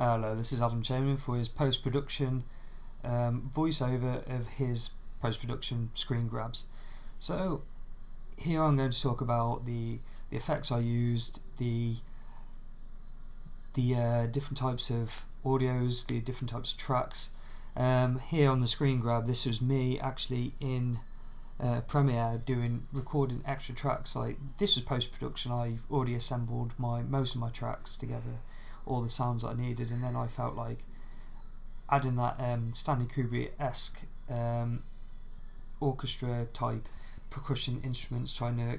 Hello, this is Adam Chamberlain for his post-production voiceover of his post-production screen grabs. So here I'm going to talk about the effects I used, the different types of audios, the different types of tracks. Here on the screen grab, this was me actually in Premiere recording extra tracks. This was post-production. I already assembled most of my tracks together, all the sounds that I needed, and then I felt like adding that Stanley Kubrick-esque orchestra type percussion instruments, trying to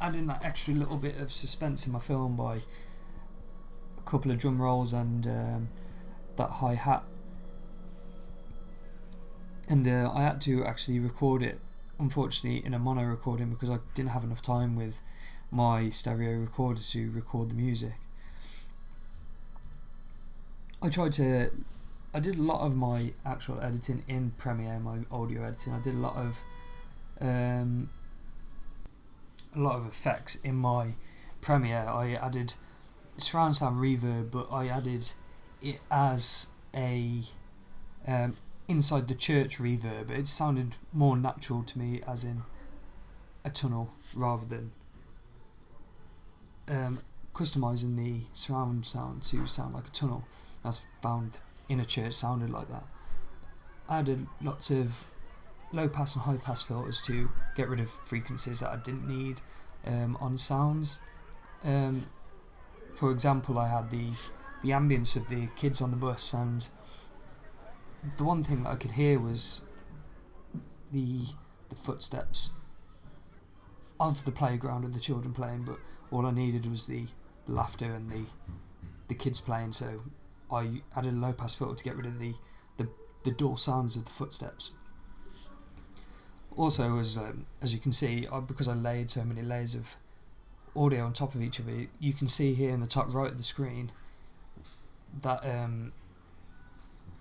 adding that extra little bit of suspense in my film by a couple of drum rolls and that hi-hat. And I had to actually record it, unfortunately, in a mono recording because I didn't have enough time with my stereo recorder to record the music. I did a lot of my actual editing in Premiere, my audio editing. I did a lot of effects in my Premiere. I added surround sound reverb, but I added it as a inside the church reverb. It sounded more natural to me, as in a tunnel, rather than customizing the surround sound to sound like a tunnel. That's found in a church sounded like that. I added lots of low pass and high pass filters to get rid of frequencies that I didn't need on sounds. For example, I had the ambience of the kids on the bus, and the one thing that I could hear was the footsteps of the playground of the children playing, but all I needed was the laughter and the kids playing, so I added a low pass filter to get rid of the dull sounds of the footsteps. Also, as you can see, because I laid so many layers of audio on top of each other, you can see here in the top right of the screen that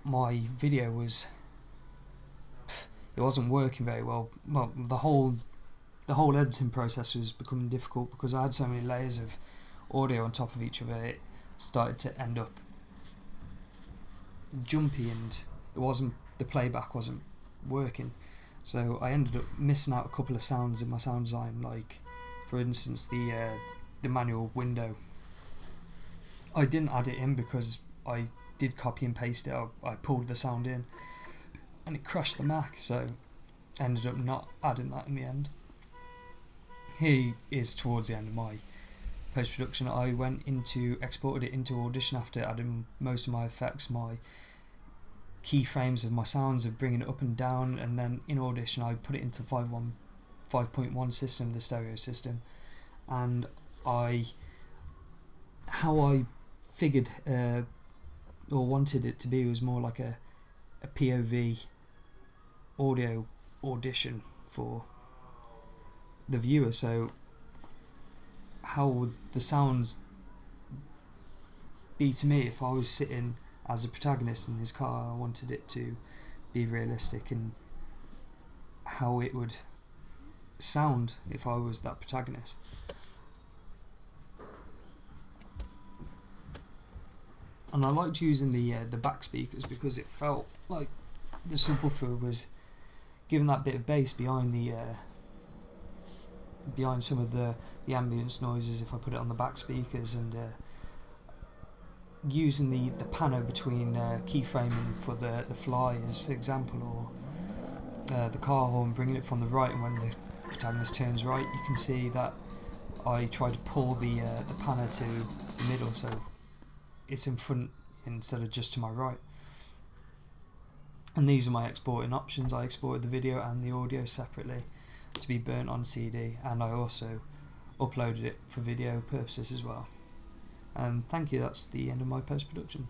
my video wasn't working very well. Well, the whole editing process was becoming difficult because I had so many layers of audio on top of each other. It started to end up jumpy, and the playback wasn't working. So I ended up missing out a couple of sounds in my sound design, like for instance the manual window. I didn't add it in because I did copy and paste it. I pulled the sound in and it crashed the Mac, so I ended up not adding that in the end. Here is towards the end of my post-production. I exported it into Audition after adding most of my effects, my keyframes of my sounds, of bringing it up and down, and then in Audition I put it into 5.1 system, the stereo system, and how I figured or wanted it to be was more like a POV audio audition for the viewer. So how would the sounds be to me if I was sitting as a protagonist in his car? I wanted it to be realistic and how it would sound if I was that protagonist. And I liked using the back speakers because it felt like the subwoofer was giving that bit of bass behind some of the ambience noises if I put it on the back speakers, and using the panel between keyframing for the fly as example, or the car horn, bringing it from the right, and when the protagonist turns right you can see that I try to pull the panel to the middle so it's in front instead of just to my right. And these are my exporting options. I exported the video and the audio separately to be burnt on CD, and I also uploaded it for video purposes as well. And thank you, that's the end of my post-production.